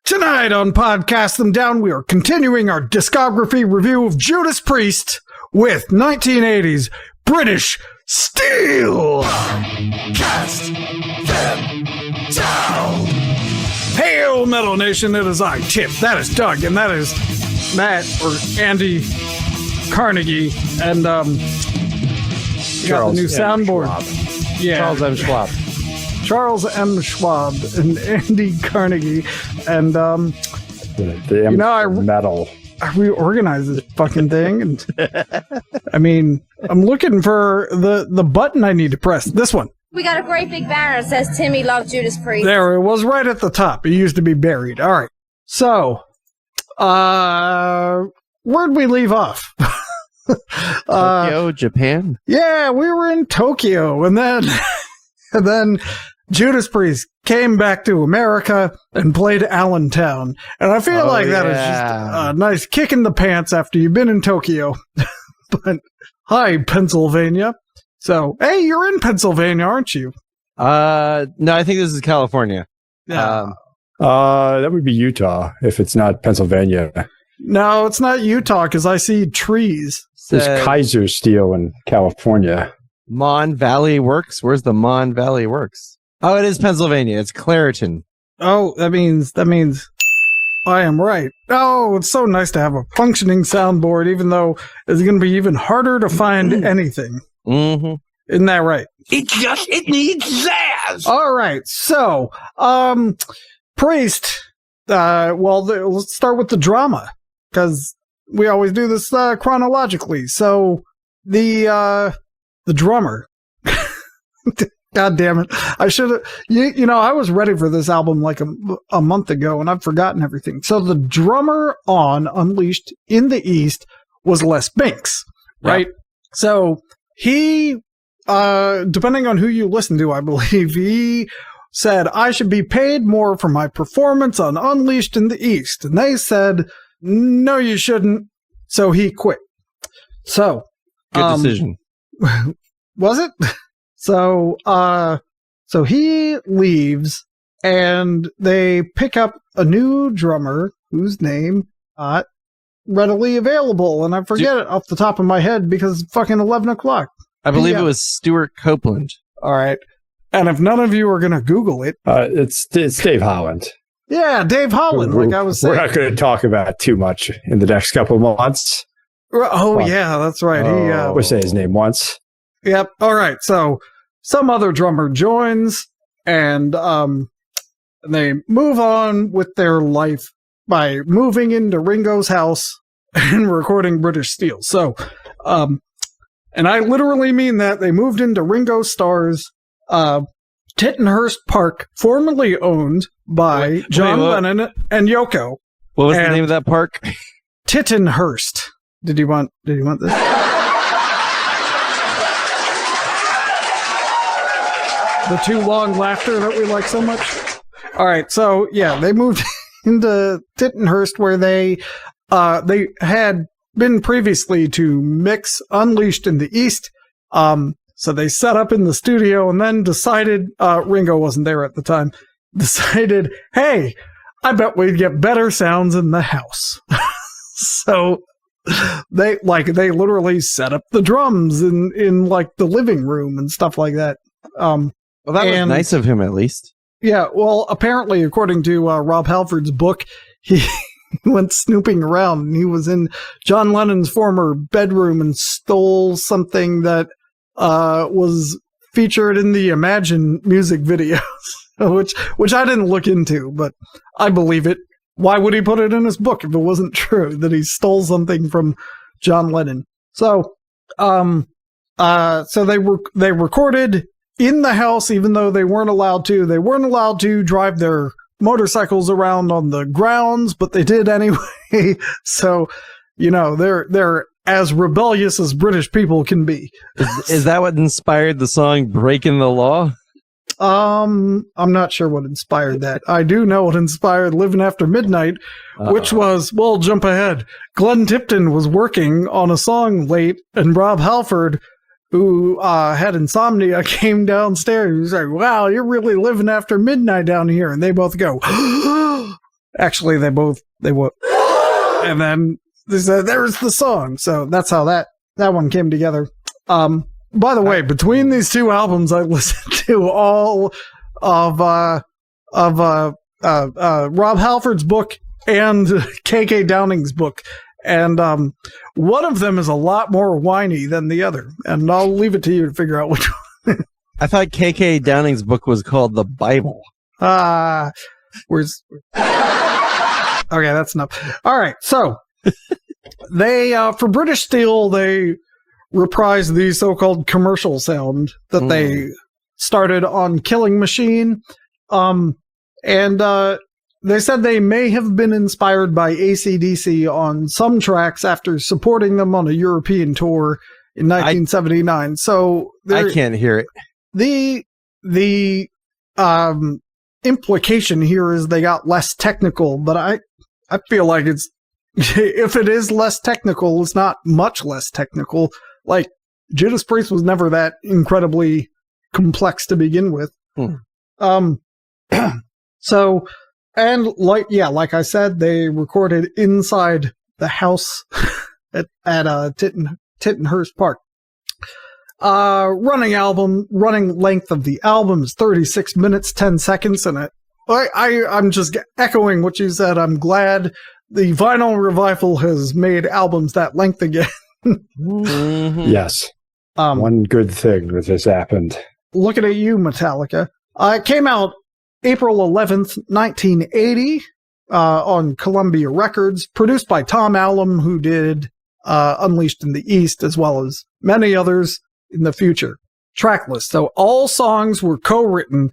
Tonight on Podcast Them Down, we are continuing our discography review of Judas Priest with 1980s British Steel. Cast them down. Hail, Metal Nation, it is I, Chip, that is Doug, and that is Matt, or Andy Carnegie, and, you got the new soundboard. Schwab. Yeah. Charles M. Schwab. Charles M. Schwab and Andy Carnegie, and Metal. I reorganized this fucking thing, and I mean, I'm looking for the button I need to press. This one. We got a great big banner that says Timmy loved Judas Priest. There, it was right at the top. It used to be buried. All right. So, where'd we leave off? Tokyo, Japan? Yeah, we were in Tokyo, and then Judas Priest came back to America and played Allentown. And I feel that is just a nice kick in the pants after you've been in Tokyo. But, hi, Pennsylvania. So, hey, you're in Pennsylvania, aren't you? No, I think this is California. Yeah. That would be Utah if it's not Pennsylvania. No, it's not Utah because I see trees. There's Kaiser Steel in California. Mon Valley Works? Where's the Mon Valley Works? Oh, it is Pennsylvania. It's Clariton. Oh, that means I am right. Oh, it's so nice to have a functioning soundboard, even though it's going to be even harder to find anything. Mm-hmm. Isn't that right? It needs zazz. All right. So, Priest, let's start with the drama, because we always do this chronologically. So, the drummer. God damn it. I should have, I was ready for this album like a month ago, and I've forgotten everything. So the drummer on Unleashed in the East was Les Binks, right? Yep. So he, depending on who you listen to, I believe, he said, I should be paid more for my performance on Unleashed in the East. And they said, no, you shouldn't. So he quit. So. Good decision. Was it? So he leaves, and they pick up a new drummer whose name not readily available, and I forget it off the top of my head because it's fucking 11 o'clock. I believe it was Stuart Copeland. All right. And if none of you are going to Google it. It's Dave Holland. Yeah, Dave Holland, like I was saying. We're not going to talk about it too much in the next couple of months. Oh, yeah, that's right. We'll say his name once. Yep. All right. So some other drummer joins, and they move on with their life by moving into Ringo's house and recording British Steel. So, and I literally mean that they moved into Ringo Starr's Tittenhurst Park, formerly owned by John Lennon and Yoko. What was the name of that park? Tittenhurst. Did you want this? The too long laughter that we like so much. All right, so yeah, they moved into Tittenhurst, where they had been previously to mix Unleashed in the East. So they set up in the studio and then decided, Ringo wasn't there at the time, decided, hey, I bet we'd get better sounds in the house. So they literally set up the drums in like the living room and stuff like that. Well, that was nice of him, at least. Yeah, well, apparently, according to Rob Halford's book, he went snooping around, and he was in John Lennon's former bedroom and stole something that was featured in the Imagine music videos, which I didn't look into, but I believe it. Why would he put it in his book if it wasn't true that he stole something from John Lennon? So, so they recorded in the house, even though they weren't allowed to. They weren't allowed to drive their motorcycles around on the grounds, but they did anyway. So, they're as rebellious as British people can be. Is that what inspired the song Breaking the Law? I'm not sure what inspired that. I do know what inspired Living After Midnight, which was, well, jump ahead. Glenn Tipton was working on a song late, and Rob Halford, who had insomnia, came downstairs. He was like, wow, you're really living after midnight down here. And they both go, Actually, they were. And then they said, there's the song. So that's how that one came together. By the way, between these two albums, I listened to all of Rob Halford's book and KK Downing's book. And one of them is a lot more whiny than the other. And I'll leave it to you to figure out which one. I thought KK Downing's book was called The Bible. Where's... Okay, that's enough. All right, so they, for British Steel, they reprised the so-called commercial sound that they started on Killing Machine. And they said they may have been inspired by AC/DC on some tracks after supporting them on a European tour in 1979. So I can't hear it. The implication here is they got less technical, but I feel like it's, if it is less technical, it's not much less technical. Like, Judas Priest was never that incredibly complex to begin with. So, and like I said, they recorded inside the house at Tittenhurst Park. Running length of the album is 36 minutes, 10 seconds, and I'm just echoing what you said. I'm glad the vinyl revival has made albums that length again. Yes. One good thing that has happened. Looking at you, Metallica. It came out April 11th, 1980, on Columbia Records, produced by Tom Allom, who did Unleashed in the East, as well as many others in the future. Tracklist. So all songs were co-written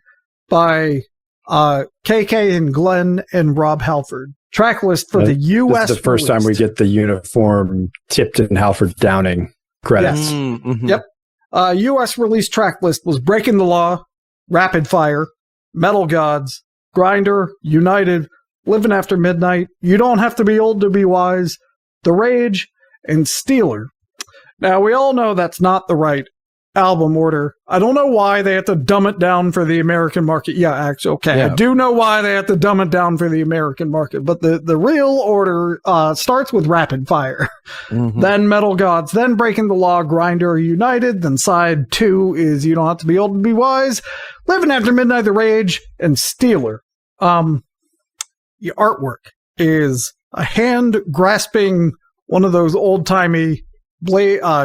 by KK and Glenn and Rob Halford. Tracklist for the U.S. This is the first time we get the uniform Tipton Halford Downing credits. Yes. Yep. U.S. release tracklist was Breaking the Law, Rapid Fire, Metal Gods, Grinder, United, Living After Midnight, You Don't Have to Be Old to Be Wise, The Rage, and Steeler. Now, we all know that's not the right album order. I don't know why they had to dumb it down for the American market. Yeah, actually, okay. Yeah. I do know why they had to dumb it down for the American market, but the real order starts with Rapid Fire, then Metal Gods, then Breaking the Law, Grinder, United, then side 2 is You Don't Have to Be Old to Be Wise, Living After Midnight, The Rage, and Steeler. The artwork is a hand grasping one of those old-timey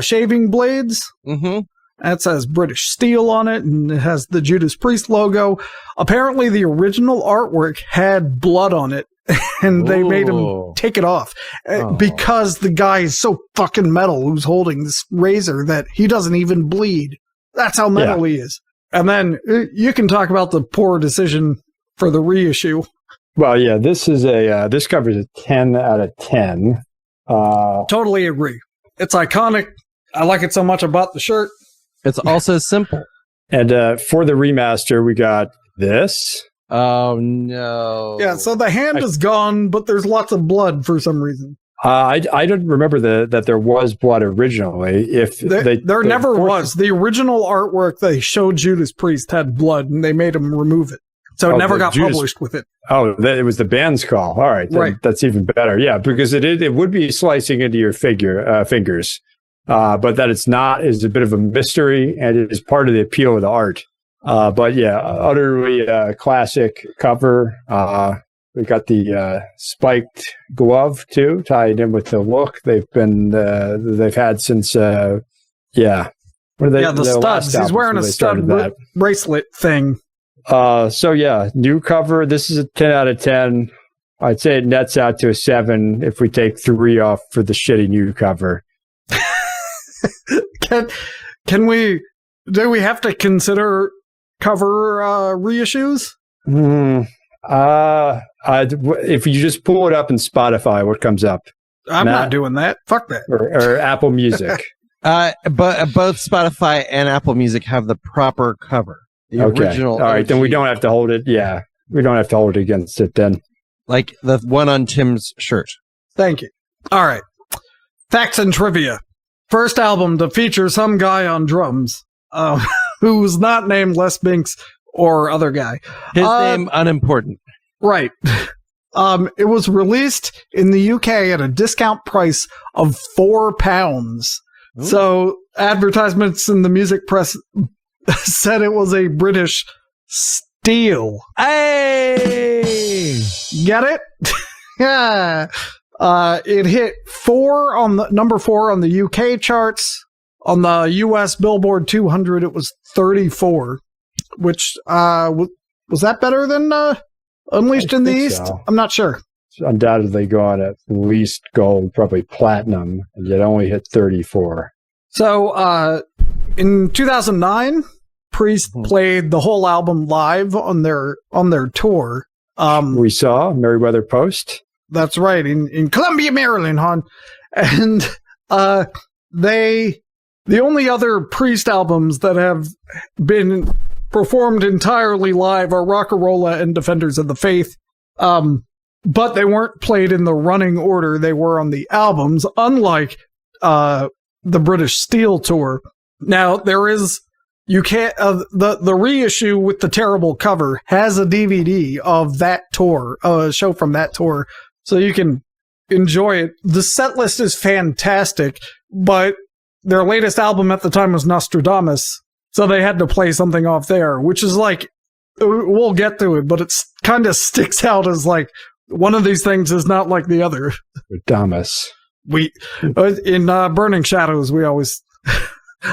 shaving blades. That says British Steel on it, and it has the Judas Priest logo. Apparently, the original artwork had blood on it, and they made him take it off because the guy is so fucking metal who's holding this razor that he doesn't even bleed. That's how metal he is. And then you can talk about the poor decision for the reissue. Well, yeah, this covers a 10 out of 10. Totally agree. It's iconic. I like it so much I bought the shirt. It's also simple. And for the remaster, we got this. Oh, no. Yeah, so the hand is gone, but there's lots of blood for some reason. I don't remember that there was blood originally. There never was. The original artwork they showed Judas Priest had blood, and they made him remove it. So it never got published with it. Oh, it was the band's call. All right. Right. That's even better. Yeah, because it would be slicing into your fingers. But that it's not is a bit of a mystery, and it is part of the appeal of the art. But yeah, utterly classic cover. We got the spiked glove too, tied in with the look they've had since What are they? Yeah, the studs. He's wearing a stud bracelet thing. So yeah, new cover. This is a 10 out of 10. I'd say it nets out to a 7 if we take 3 off for the shitty new cover. Do we have to consider cover reissues? If you just pull it up in Spotify, what comes up? I'm not doing that. Fuck that. Or Apple Music. But both Spotify and Apple Music have the proper cover. The original. All right, then we don't have to hold it. Yeah, we don't have to hold it against it then. Like the one on Tim's shirt. Thank you. All right. Facts and trivia. First album to feature some guy on drums, who's not named Les Binks or other guy. His name unimportant. Right. It was released in the UK at a discount price of £4. Ooh. So advertisements in the music press said it was a British steal. Hey! Get it? Yeah. It hit number 4 on the UK charts. On the US Billboard 200, it was 34, which was that better than Unleashed in the East? So. I'm not sure. It's undoubtedly gone at least gold, probably platinum, and yet only hit 34. So in 2009, Priest played the whole album live on their tour. We saw Meriwether Post. That's right, in Columbia, Maryland, hon. And the only other Priest albums that have been performed entirely live are Rock-a-Rolla and Defenders of the Faith. But they weren't played in the running order they were on the albums, unlike the British Steel tour. Now, there is, you can't, the reissue with the terrible cover has a DVD of that tour, a show from that tour, so you can enjoy it. The set list is fantastic, but their latest album at the time was Nostradamus, so they had to play something off there, which is like, we'll get to it, but it kind of sticks out as like, one of these things is not like the other. Damas. In Burning Shadows, we always,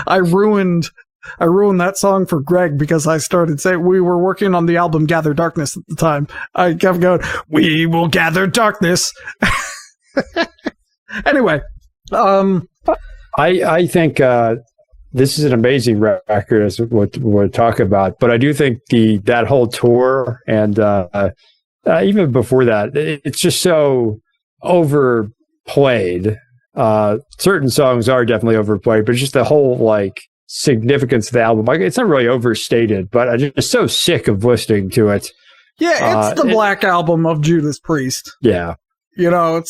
I ruined that song for Greg because I started saying we were working on the album Gather Darkness at the time. I kept going, we will gather darkness. Anyway, I think this is an amazing record, as we'll talk about. But I do think that whole tour and even before that, it's just so overplayed. Certain songs are definitely overplayed, but just the whole like significance of the album, like, it's not really overstated, but I'm just so sick of listening to it. Yeah, it's the Black Album of Judas Priest. Yeah, you know,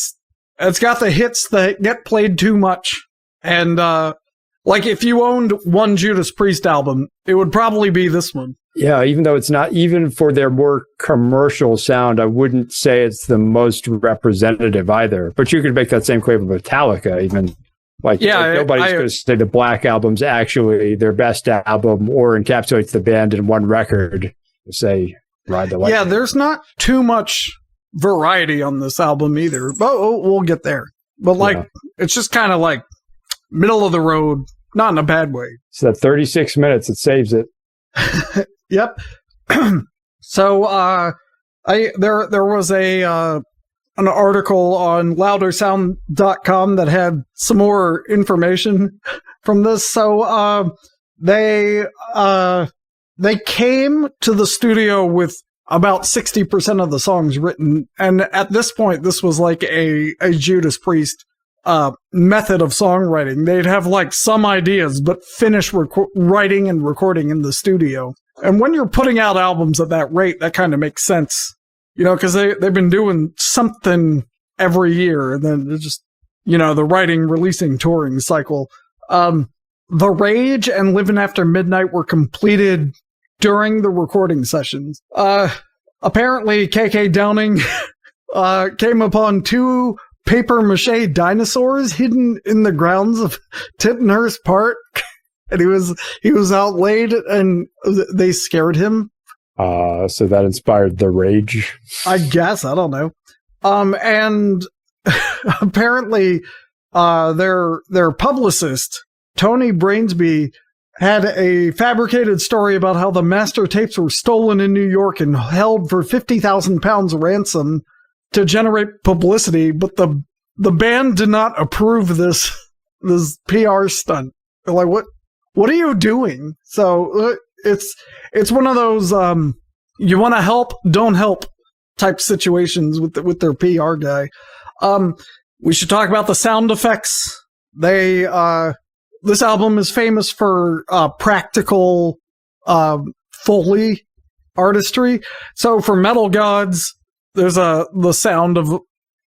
it's got the hits that get played too much, and like if you owned one Judas Priest album, it would probably be this one. Yeah, even though it's not, even for their more commercial sound, I wouldn't say it's the most representative either. But you could make that same claim of Metallica, even. Like, nobody's going to say the Black Album's actually their best album or encapsulates the band in one record. Say, Ride the Lightning. Yeah, there's not too much variety on this album either, but we'll get there. But like, It's just kind of like middle of the road, not in a bad way. So that 36 minutes, it saves it. Yep. So there was an article on loudersound.com that had some more information from this. So they came to the studio with about 60% of the songs written, and at this point this was like a Judas Priest method of songwriting. They'd have like some ideas but finish writing and recording in the studio. And when you're putting out albums at that rate, that kind of makes sense. You know, because they've been doing something every year, and then just, you know, the writing, releasing, touring cycle. The Rage and Living After Midnight were completed during the recording sessions. Apparently, KK Downing came upon 2 papier-mâché dinosaurs hidden in the grounds of Tittenhurst Park, and he was outlaid, and they scared him. So that inspired The Rage. I guess, I don't know. And apparently, their publicist, Tony Brainsby, had a fabricated story about how the master tapes were stolen in New York and held for £50,000 ransom to generate publicity, but the band did not approve this PR stunt. They're like, what are you doing? So it's one of those you want to help, don't help type situations with their PR guy. We should talk about the sound effects. This album is famous for practical Foley artistry. So for Metal Gods, there's the sound of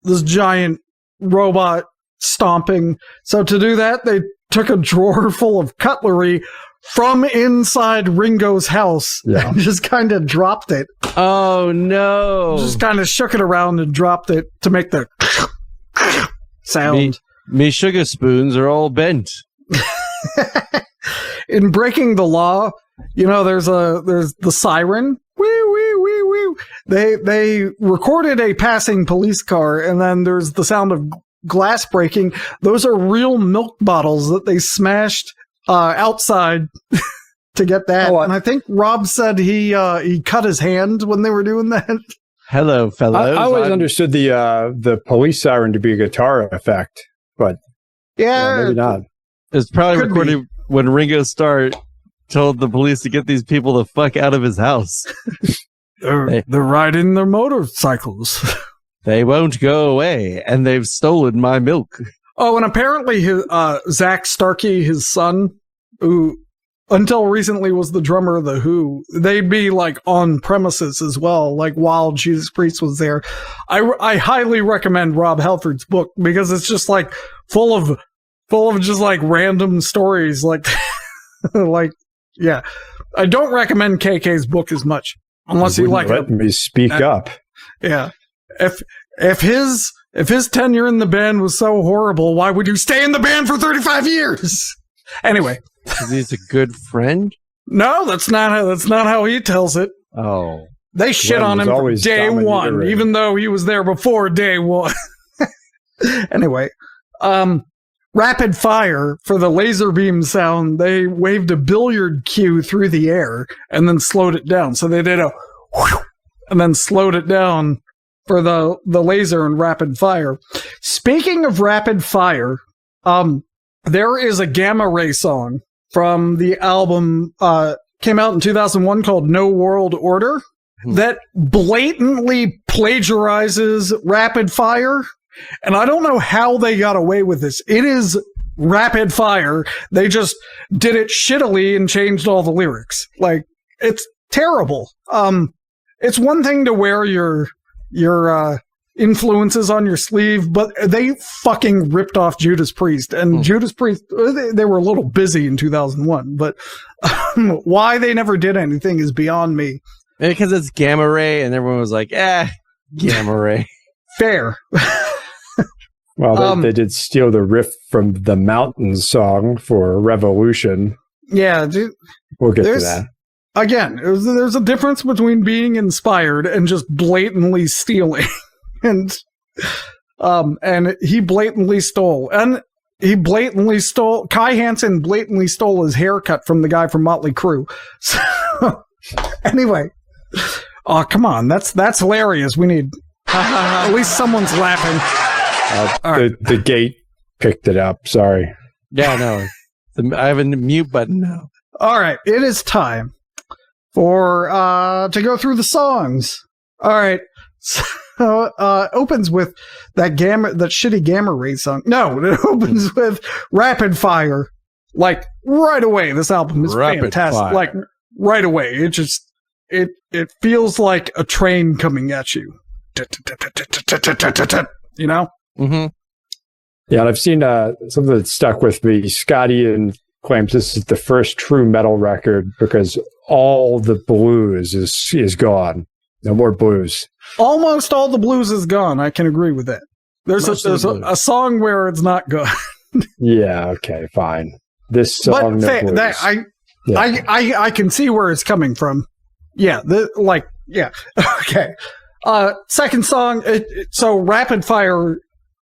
this giant robot stomping. So to do that, they took a drawer full of cutlery, from inside Ringo's house and just kind of dropped it. Oh no! Just kind of shook it around and dropped it to make the sound. Me sugar spoons are all bent. In Breaking the Law, there's the siren. Wee wee wee wee. They recorded a passing police car, and then there's the sound of glass breaking. Those are real milk bottles that they smashed outside to get that. And I think Rob said he cut his hand when they were doing that. Hello, fellows. I always understood the police siren to be a guitar effect, but maybe not. It's probably recorded when Ringo Starr told the police to get these people the fuck out of his house. They're riding their motorcycles. They won't go away, and they've stolen my milk. Oh, and apparently Zach Starkey, his son, who until recently was the drummer of The Who, they'd be like on premises as well, like while Judas Priest was there. I highly recommend Rob Halford's book because it's just like full of just like random stories, like I don't recommend KK's book as much unless you like let me speak up. Yeah. If his tenure in the band was so horrible, why would you stay in the band for 35 years? Anyway, because he's a good friend. No, that's not how he tells it. Oh, they shit on him from day one, even though he was there before day one. Anyway, Rapid Fire, for the laser beam sound, they waved a billiard cue through the air and then slowed it down. So they did a whoosh, and then slowed it down for the laser and Rapid Fire. Speaking of Rapid Fire, there is a Gamma Ray song from the album, came out in 2001 called No World Order, that blatantly plagiarizes Rapid Fire. And I don't know how they got away with this. It is Rapid Fire. They just did it shittily and changed all the lyrics. Like, it's terrible. It's one thing to wear your influences on your sleeve, but they fucking ripped off Judas Priest. And Judas Priest, they were a little busy in 2001, but why they never did anything is beyond me. Because it's Gamma Ray, and everyone was like, Gamma Ray. Fair. Well, they did steal the riff from the Mountains song for Revolution. Yeah, dude. We'll get to that. Again, there's a difference between being inspired and just blatantly stealing. and he blatantly stole. And Kai Hansen blatantly stole his haircut from the guy from Motley Crue. So, anyway. Oh, come on. That's hilarious. We need... at least someone's laughing. The gate picked it up. Sorry. Yeah, no. I have a mute button now. All right. It is time for to go through the songs. All right. So opens with that shitty Gamma Ray song. No, it opens with Rapid Fire. Like right away. This album is fantastic. Fire. Like right away. It just it feels like a train coming at you. You know? Mm-hmm. Yeah, and I've seen something that stuck with me. Scotty and claims this is the first true metal record because all the blues is gone. No more blues. Almost all the blues is gone. I can agree with that. There's a song where it's not good. Yeah, okay, fine. This song, no blues. I can see where it's coming from. Yeah, okay. Second song, so Rapid Fire,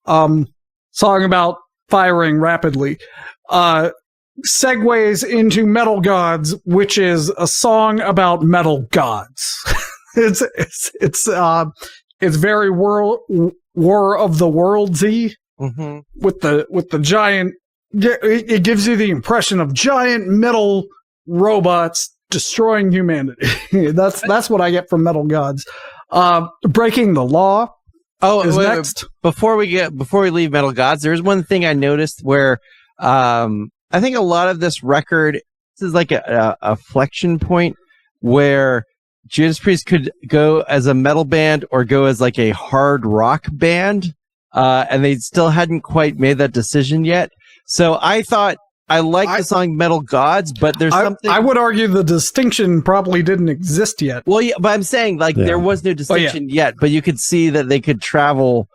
song about firing rapidly, segues into Metal Gods, which is a song about metal gods. It's very War of the Worldsy, with the giant. It gives you the impression of giant metal robots destroying humanity. That's what I get from Metal Gods. Breaking the Law is next. Before we leave Metal Gods, there's one thing I noticed where I think a lot of this record, this is like a flexion point where Judas Priest could go as a metal band or go as like a hard rock band, and they still hadn't quite made that decision yet. So I thought I like the song Metal Gods, but there's something. I would argue the distinction probably didn't exist yet. Well, yeah, but I'm saying there was no distinction yet, but you could see that they could travel,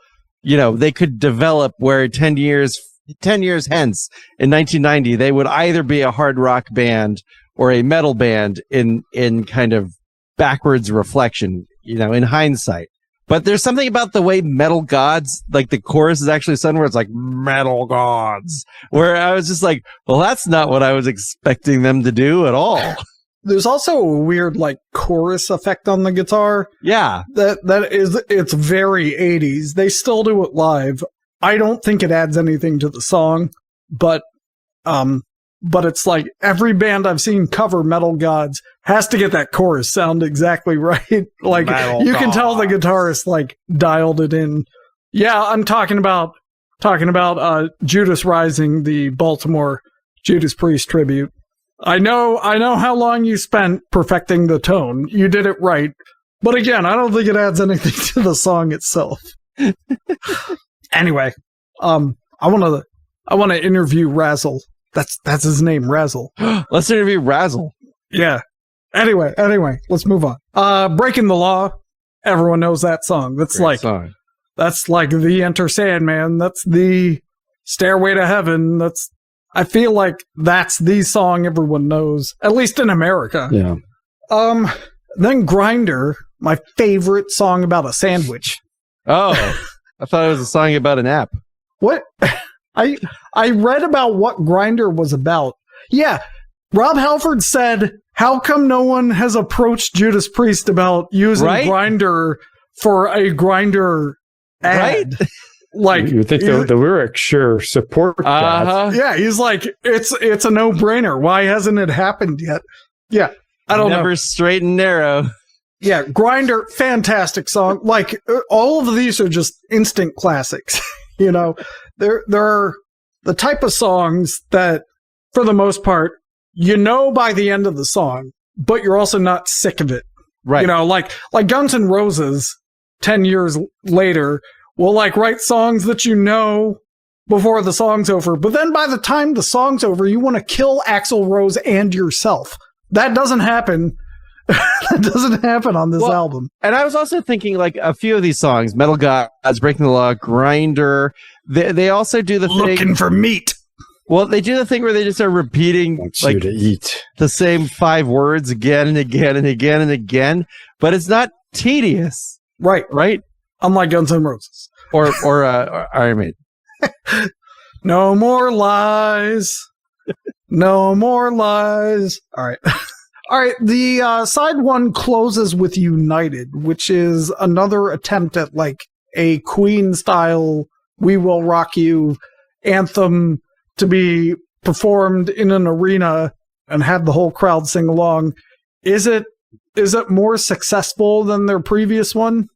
they could develop where 10 years hence in 1990, they would either be a hard rock band or a metal band in kind of backwards reflection, in hindsight. But there's something about the way Metal Gods, like the chorus is actually sung where it's like Metal Gods, where I was just like, well, that's not what I was expecting them to do at all. There's also a weird chorus effect on the guitar. Yeah. It's very 80s. They still do it live. I don't think it adds anything to the song, but it's like every band I've seen cover Metal Gods has to get that chorus sound exactly right. Like Metal you can Gods. tell the guitarist dialed it in. Yeah, I'm talking about Judas Rising, the Baltimore Judas Priest tribute. I know how long you spent perfecting the tone. You did it right. But again, I don't think it adds anything to the song itself. Anyway, I want to interview Razzle. That's his name, Razzle. Let's interview Razzle. Yeah. Anyway, let's move on. Breaking the Law. Everyone knows that song. That's Great song. That's like the Enter Sandman. That's the Stairway to Heaven. I feel like that's the song everyone knows, at least in America. Yeah. Then Grinder, my favorite song about a sandwich. Oh, I thought it was a song about an app. What? I read about what Grinder was about. Yeah, Rob Halford said, how come no one has approached Judas Priest about using Grinder for a Grinder ad? Right? You would think the lyrics sure support that. Yeah, he's like, it's a no-brainer. Why hasn't it happened yet? Yeah, I don't know. Never straight and narrow. Yeah, Grinder, fantastic song. All of these are just instant classics. They're the type of songs that, for the most part, by the end of the song, but you're also not sick of it. Right. Like Guns N' Roses 10 years later will write songs that before the song's over, but then by the time the song's over, you want to kill Axl Rose and yourself. That doesn't happen. That doesn't happen on this album. And I was also thinking a few of these songs, Metal Gods, Breaking the Law, Grinder, they also do the thing. Looking for meat. Well, they do the thing where they just are repeating You to eat the same 5 words again and again and again and again, but it's not tedious. Right. Unlike Guns N' Roses. Or Iron Maiden. No more lies. No more lies. All right. All right. The side one closes with United, which is another attempt at a Queen style We Will Rock You anthem to be performed in an arena and have the whole crowd sing along. Is it more successful than their previous one?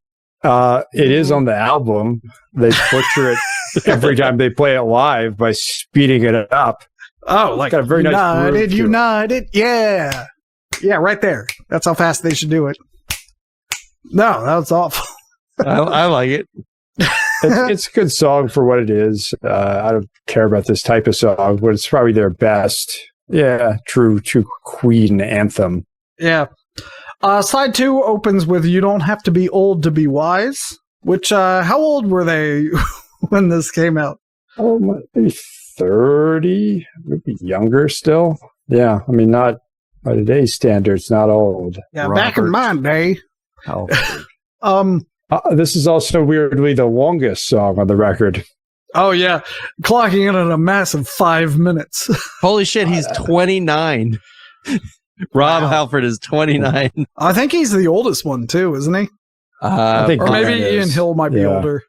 It is on the album. They butcher it every time they play it live by speeding it up. Oh, it's got a very nice United. Yeah. Yeah, right there. That's how fast they should do it. No, that was awful. I like it. It's a good song for what it is. I don't care about this type of song, but it's probably their best. Yeah, true Queen anthem. Yeah. Side 2 opens with You Don't Have to Be Old to Be Wise, which, how old were they when this came out? Oh, maybe 30, maybe younger still. Yeah, I mean, not by today's standards, not old. Yeah, Robert. Back in my day. This is also weirdly the longest song on the record. Oh, yeah. Clocking in at a massive 5 minutes. Holy shit, he's 29. Rob Halford is 29. I think he's the oldest one, too, isn't he? I think or maybe Ian Hill might be older.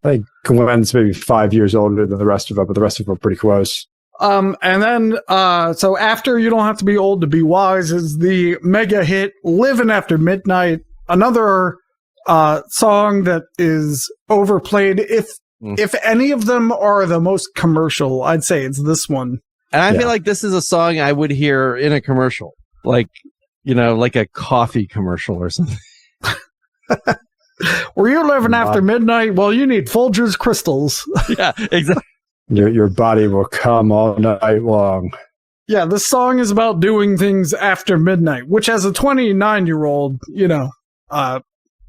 I think Glenn's maybe 5 years older than the rest of them, but the rest of them are pretty close. And then, so after You Don't Have to Be Old to Be Wise is the mega hit Living After Midnight, another song that is overplayed. If any of them are the most commercial, I'd say it's this one. And I feel like this is a song I would hear in a commercial, like a coffee commercial or something. Were you living after midnight? Well, you need Folgers crystals. Yeah, exactly. Your body will come all night long. Yeah, this song is about doing things after midnight, which as a 29-year-old,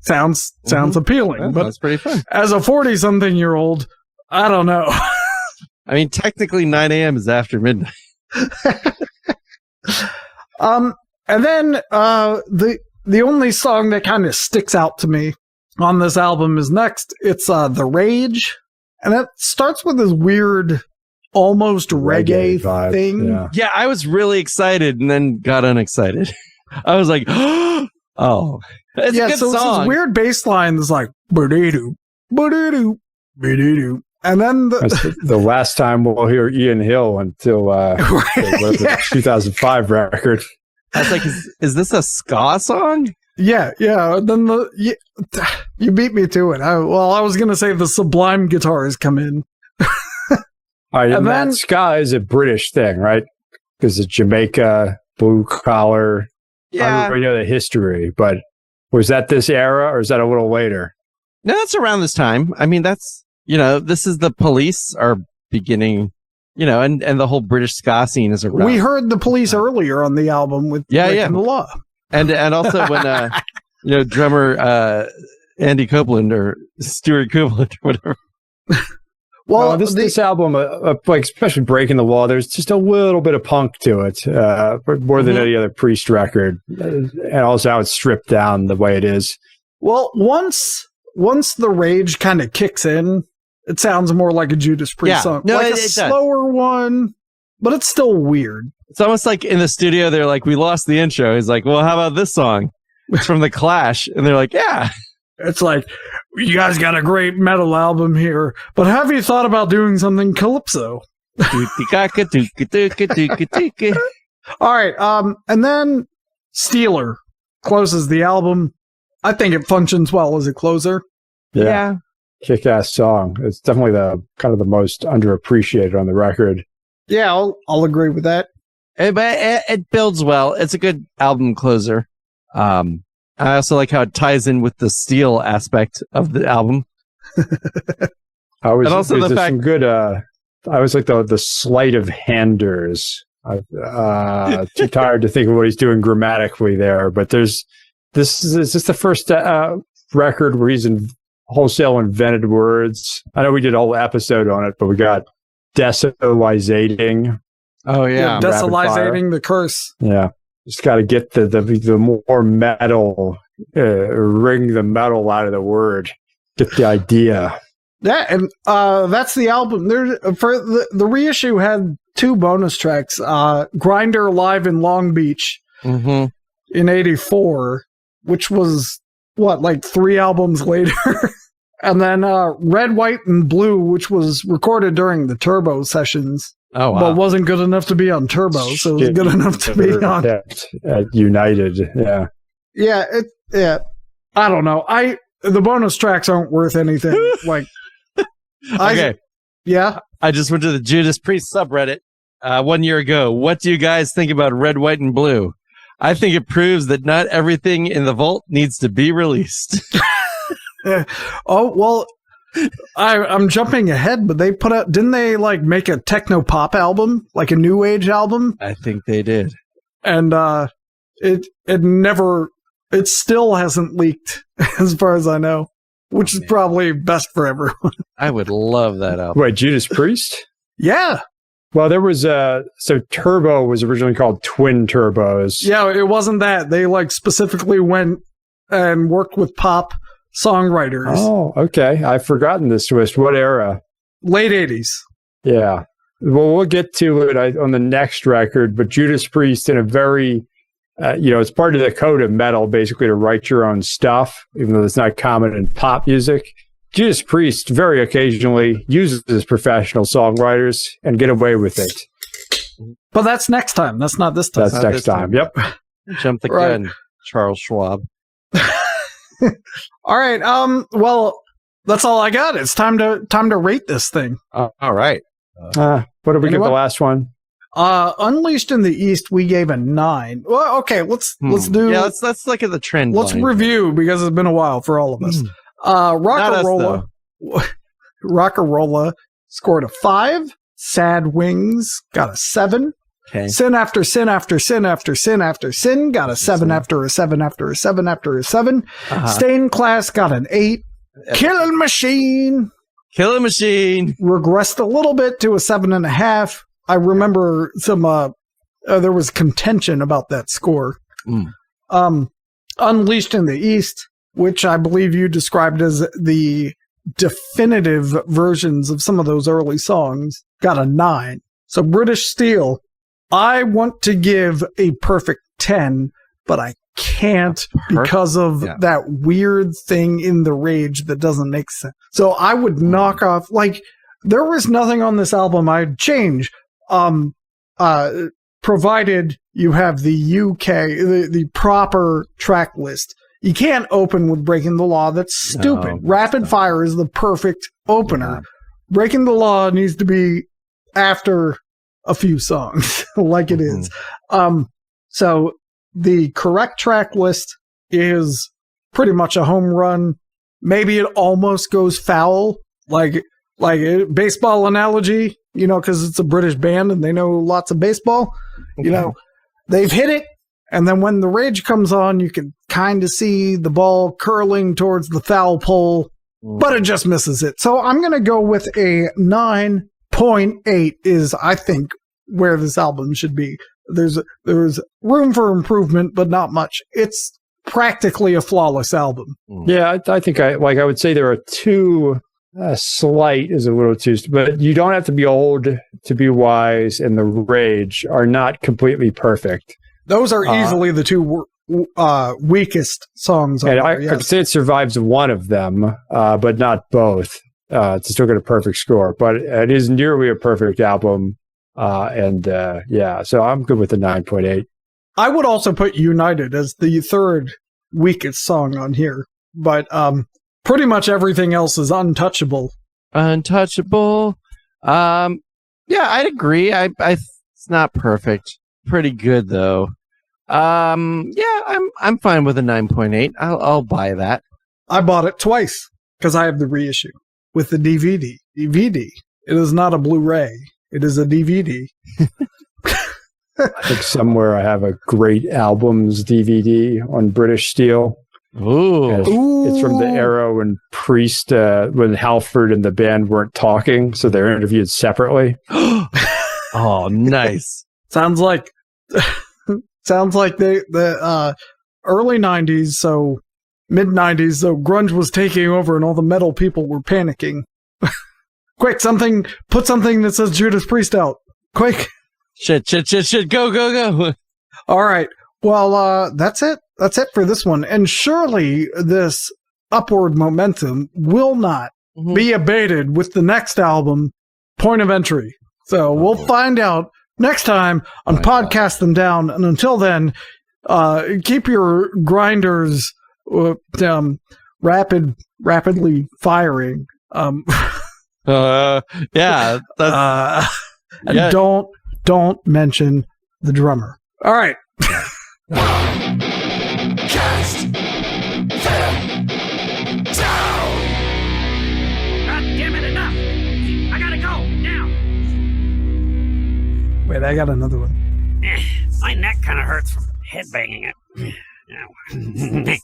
sounds appealing. Yeah, but that's pretty fun. As a 40-something-year-old, I don't know. I mean, technically 9 a.m. is after midnight. And then the only song that kind of sticks out to me on this album is next. It's The Rage, and it starts with this weird, almost reggae vibe, thing. yeah. Yeah, I was really excited and then got unexcited. I was like, oh, it's a good so it's song. this weird bass line that's like, ba-dee-doo, ba-dee-doo, ba-dee-doo. And then the last time we'll hear Ian Hill until the 2005 record. I was like, is this a ska song? Yeah. Then you beat me to it. I was going to say the Sublime guitars come in. All right, And then- that ska is a British thing, right? Because it's Jamaica, blue collar. I don't really know the history, but was that this era or is that a little later? No, that's around this time. I mean, that's, this is the Police are beginning, and the whole British ska scene is around. We heard the Police earlier on the album with Breaking the Law. And also when, drummer Andy Copeland or Stuart Copeland or whatever. Well, this album, like especially Breaking the Law, there's just a little bit of punk to it, more than any other Priest record, and also how it's stripped down the way it is. Well, once the Rage kind of kicks in, it sounds more like a Judas Priest song. No, like it a does. slower one, but it's still weird. It's almost like in the studio, they're like, we lost the intro. He's like, well, how about this song? It's from The Clash. And they're like, yeah. It's like, you guys got a great metal album here, but have you thought about doing something calypso? All right, and then Steeler closes the album. I think it functions well as a closer. Yeah. Kick-ass song. It's definitely the kind of the most underappreciated on the record. Yeah, I'll agree with that. It builds well. It's a good album closer. I also like how it ties in with the steel aspect of the album. I was And also the fact- some good. I was like the sleight of handers. Too tired to think of what he's doing grammatically there, but this is the first record where he's wholesale invented words. I know we did a whole episode on it, but we got decimalizating. Oh yeah, decimalizating the curse. Yeah, just got to get the more metal, wring the metal out of the word. Get the idea. Yeah, and that's the album. There for the reissue had 2 bonus tracks. Grinder Live in Long Beach in '84, which was like 3 albums later. And then Red, White, and Blue, which was recorded during the Turbo sessions. Oh wow. But wasn't good enough to be on Turbo, so it was good enough to be on at United. Yeah. Yeah. I don't know. The bonus tracks aren't worth anything. Like, Okay. Yeah. I just went to the Judas Priest subreddit 1 year ago. What do you guys think about Red, White, and Blue? I think it proves that not everything in the vault needs to be released. Oh, well, I'm jumping ahead, but they didn't they like make a techno pop album, like a new age album? I think they did. And it still hasn't leaked as far as I know, which is probably best for everyone. I would love that album. Wait, Judas Priest? Yeah. Well, there was so Turbo was originally called Twin Turbos. Yeah, it wasn't that. They like specifically went and worked with pop songwriters. Oh, okay. I've forgotten this twist. What era? Late 80s. Yeah. Well, we'll get to it on the next record, but Judas Priest in a very, it's part of the code of metal, basically, to write your own stuff, even though it's not common in pop music. Judas Priest very occasionally uses professional songwriters and get away with it. But that's next time. That's not this time. That's next time. Yep. Jump the Right. gun, Charles Schwab. All right. Well, that's all I got. It's time to rate this thing. All right. What did we give the Anyone? last one? Unleashed in the East, we gave a 9. Well, okay. Let's do. Yeah, let's look at the trend. Let's line. review because it's been a while for all of us. Not us, Rockarola scored a 5. Sad Wings got a 7. Okay. Sin After Sin After Sin After Sin After Sin got a 7 after a 7 after a 7 after a 7. Stained Class got an 8. Killing Machine regressed a little bit to a 7.5. I remember some there was contention about that score. Unleashed in the East, which I believe you described as the definitive versions of some of those early songs, got a 9. So British Steel, I want to give a perfect 10, but I can't because of that weird thing in the Rage that doesn't make sense. So I would knock off, like, there was nothing on this album I'd change, provided you have the UK, the proper track list. You can't open with Breaking the Law. That's stupid. Rapid Fire is the perfect opener. Yeah. Breaking the Law needs to be after a few songs, like it is. So the correct track list is pretty much a home run. Maybe it almost goes foul, like a baseball analogy, because it's a British band and they know lots of baseball. They've hit it. And then when the Rage comes on, you can kind of see the ball curling towards the foul pole, but it just misses it. So I'm going to go with a 9.8 is, I think, where this album should be. There's room for improvement, but not much. It's practically a flawless album. Yeah, I think I would say there are two. Slight is a little too, but you don't have to be old to be wise, and the Rage are not completely perfect. Those are easily the two weakest songs. And I'd say it survives one of them, but not both. To still get a perfect score, but it is nearly a perfect album. So I'm good with the 9.8. I would also put United as the third weakest song on here, but pretty much everything else is untouchable. Untouchable. Yeah, I'd agree. It's not perfect. Pretty good though. I'm fine with a 9.8. I'll buy that. I bought it twice because I have the reissue with the DVD. DVD. It is not a Blu-ray. It is a DVD. I think somewhere I have a Great Albums DVD on British Steel. Ooh. It's from the era when Priest, when Halford and the band weren't talking, so they're interviewed separately. Oh, nice. Sounds like the early 90s, so mid 90s, so grunge was taking over and all the metal people were panicking. Quick, put something that says Judas Priest out. Quick. Shit. Go. All right. Well, that's it. That's it for this one. And surely this upward momentum will not be abated with the next album, Point of Entry. So we'll find out next time on Podcast Them Down. And until then, keep your grinders rapidly firing. Yeah. And don't mention the drummer. All right. Cast them down. God damn it, enough. I gotta go now. Wait, I got another one. My neck kind of hurts from headbanging it.